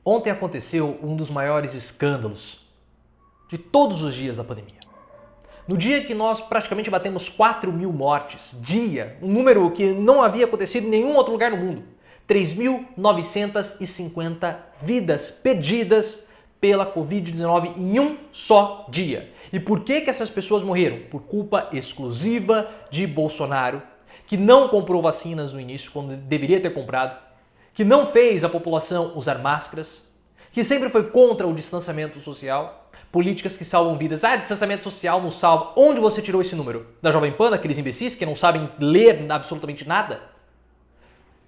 Ontem aconteceu um dos maiores escândalos de todos os dias da pandemia. No dia que nós praticamente batemos 4.000 mortes, um número que não havia acontecido em nenhum outro lugar no mundo. 3.950 vidas perdidas pela Covid-19 em um só dia. E por que essas pessoas morreram? Por culpa exclusiva de Bolsonaro, que não comprou vacinas no início, quando deveria ter comprado, que não fez a população usar máscaras, que sempre foi contra o distanciamento social, políticas que salvam vidas. Ah, distanciamento social não salva. Onde você tirou esse número? Da Jovem Pan, aqueles imbecis que não sabem ler absolutamente nada?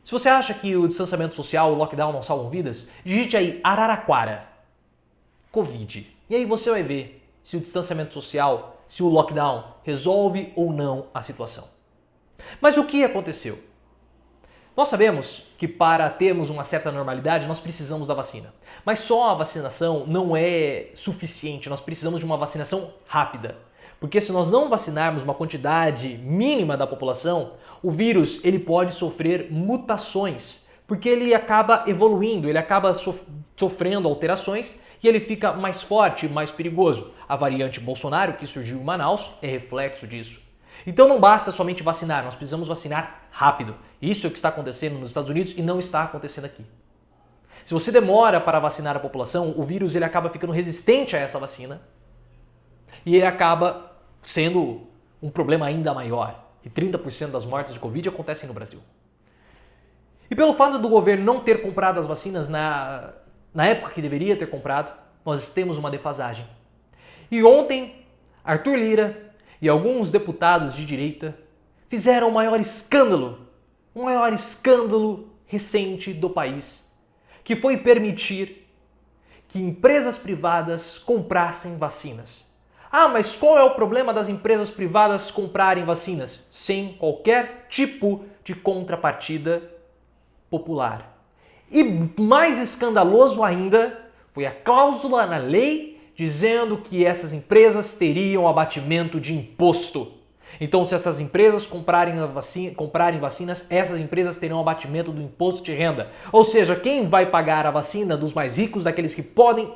Se você acha que o distanciamento social, o lockdown não salvam vidas, digite aí Araraquara, Covid. E aí você vai ver se o distanciamento social, se o lockdown resolve ou não a situação. Mas o que aconteceu? Nós sabemos que para termos uma certa normalidade nós precisamos da vacina. Mas só a vacinação não é suficiente, nós precisamos de uma vacinação rápida. Porque se nós não vacinarmos uma quantidade mínima da população, o vírus ele pode sofrer mutações, porque ele acaba evoluindo, ele acaba sofrendo alterações e ele fica mais forte, mais perigoso. A variante Bolsonaro que surgiu em Manaus é reflexo disso. Então não basta somente vacinar, nós precisamos vacinar rápido. Isso é o que está acontecendo nos Estados Unidos e não está acontecendo aqui. Se você demora para vacinar a população, o vírus ele acaba ficando resistente a essa vacina e ele acaba sendo um problema ainda maior. E 30% das mortes de Covid acontecem no Brasil. E pelo fato do governo não ter comprado as vacinas na época que deveria ter comprado, nós temos uma defasagem. E ontem, Arthur Lira e alguns deputados de direita fizeram o maior escândalo recente do país, que foi permitir que empresas privadas comprassem vacinas. Ah, mas qual é o problema das empresas privadas comprarem vacinas? Sem qualquer tipo de contrapartida popular. E mais escandaloso ainda foi a cláusula na lei dizendo que essas empresas teriam abatimento de imposto. Então, se essas empresas comprarem vacinas, essas empresas terão abatimento do imposto de renda. Ou seja, quem vai pagar a vacina dos mais ricos, daqueles que podem,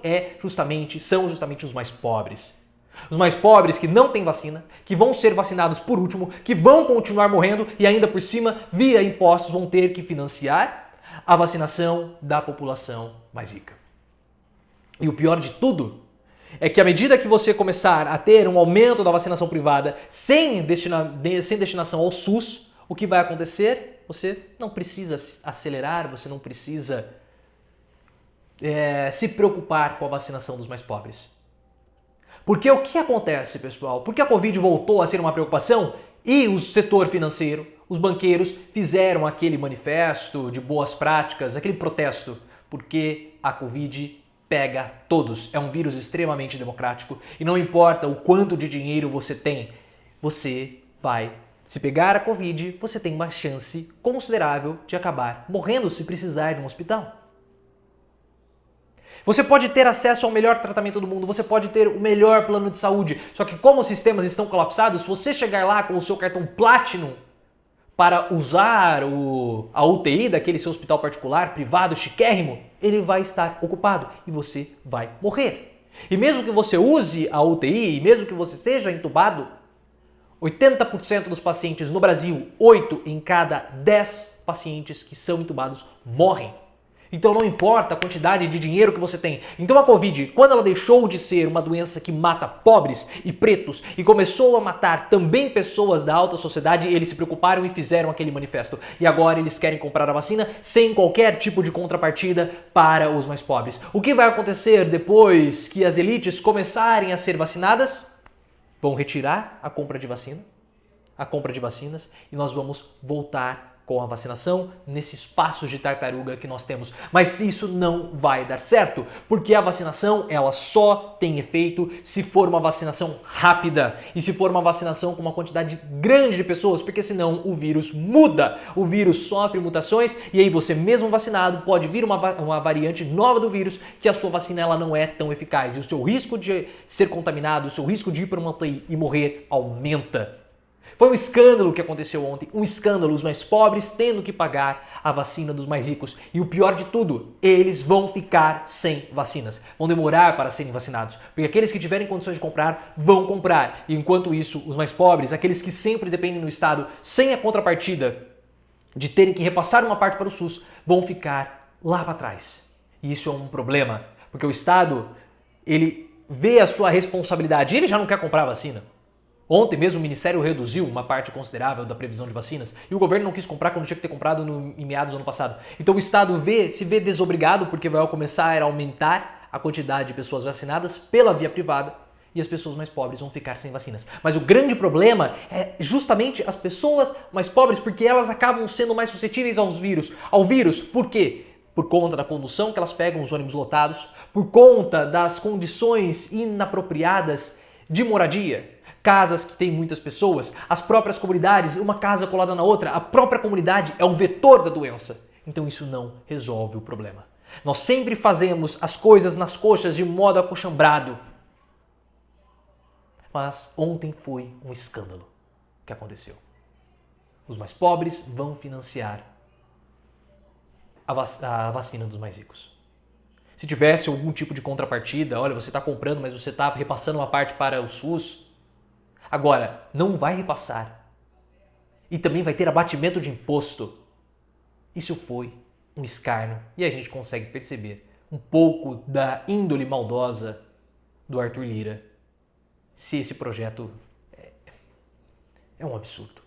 são justamente os mais pobres. Os mais pobres que não têm vacina, que vão ser vacinados por último, que vão continuar morrendo e ainda por cima, via impostos, vão ter que financiar a vacinação da população mais rica. E o pior de tudo é que à medida que você começar a ter um aumento da vacinação privada sem destinação ao SUS, o que vai acontecer? Você não precisa acelerar, você não precisa se preocupar com a vacinação dos mais pobres. Porque o que acontece, pessoal? Porque a Covid voltou a ser uma preocupação e o setor financeiro, os banqueiros, fizeram aquele manifesto de boas práticas, aquele protesto, porque a Covid pega todos. É um vírus extremamente democrático e não importa o quanto de dinheiro você tem, se pegar a Covid, você tem uma chance considerável de acabar morrendo se precisar de um hospital. Você pode ter acesso ao melhor tratamento do mundo, você pode ter o melhor plano de saúde, só que como os sistemas estão colapsados, se você chegar lá com o seu cartão Platinum para usar a UTI daquele seu hospital particular, privado, chiquérrimo, ele vai estar ocupado e você vai morrer. E mesmo que você use a UTI, e mesmo que você seja entubado, 80% dos pacientes no Brasil, 8 em cada 10 pacientes que são entubados morrem. Então não importa a quantidade de dinheiro que você tem. Então a Covid, quando ela deixou de ser uma doença que mata pobres e pretos e começou a matar também pessoas da alta sociedade, eles se preocuparam e fizeram aquele manifesto. E agora eles querem comprar a vacina sem qualquer tipo de contrapartida para os mais pobres. O que vai acontecer depois que as elites começarem a ser vacinadas? Vão retirar a compra de vacinas e nós vamos voltar com a vacinação nesses passos de tartaruga que nós temos. Mas isso não vai dar certo, porque a vacinação ela só tem efeito se for uma vacinação rápida e se for uma vacinação com uma quantidade grande de pessoas, porque senão o vírus muda, o vírus sofre mutações e aí você mesmo vacinado pode vir uma variante nova do vírus que a sua vacina ela não é tão eficaz e o seu risco de ser contaminado, o seu risco de ir para uma UTI e morrer aumenta. Foi um escândalo o que aconteceu ontem, um escândalo, os mais pobres tendo que pagar a vacina dos mais ricos. E o pior de tudo, eles vão ficar sem vacinas, vão demorar para serem vacinados, porque aqueles que tiverem condições de comprar, vão comprar. E enquanto isso, os mais pobres, aqueles que sempre dependem do Estado, sem a contrapartida de terem que repassar uma parte para o SUS, vão ficar lá para trás. E isso é um problema, porque o Estado, ele vê a sua responsabilidade, ele já não quer comprar a vacina. Ontem mesmo o Ministério reduziu uma parte considerável da previsão de vacinas e o governo não quis comprar quando tinha que ter comprado em meados do ano passado. Então o Estado se vê desobrigado porque vai começar a aumentar a quantidade de pessoas vacinadas pela via privada e as pessoas mais pobres vão ficar sem vacinas. Mas o grande problema é justamente as pessoas mais pobres porque elas acabam sendo mais suscetíveis ao vírus. Por quê? Por conta da condução que elas pegam os ônibus lotados, por conta das condições inapropriadas de moradia. Casas que tem muitas pessoas, as próprias comunidades, uma casa colada na outra, a própria comunidade é o vetor da doença. Então isso não resolve o problema. Nós sempre fazemos as coisas nas coxas de modo acochambrado. Mas ontem foi um escândalo que aconteceu. Os mais pobres vão financiar a vacina dos mais ricos. Se tivesse algum tipo de contrapartida, olha, você está comprando, mas você está repassando uma parte para o SUS. Agora, não vai repassar. E também vai ter abatimento de imposto. Isso foi um escárnio e a gente consegue perceber um pouco da índole maldosa do Arthur Lira se esse projeto é um absurdo.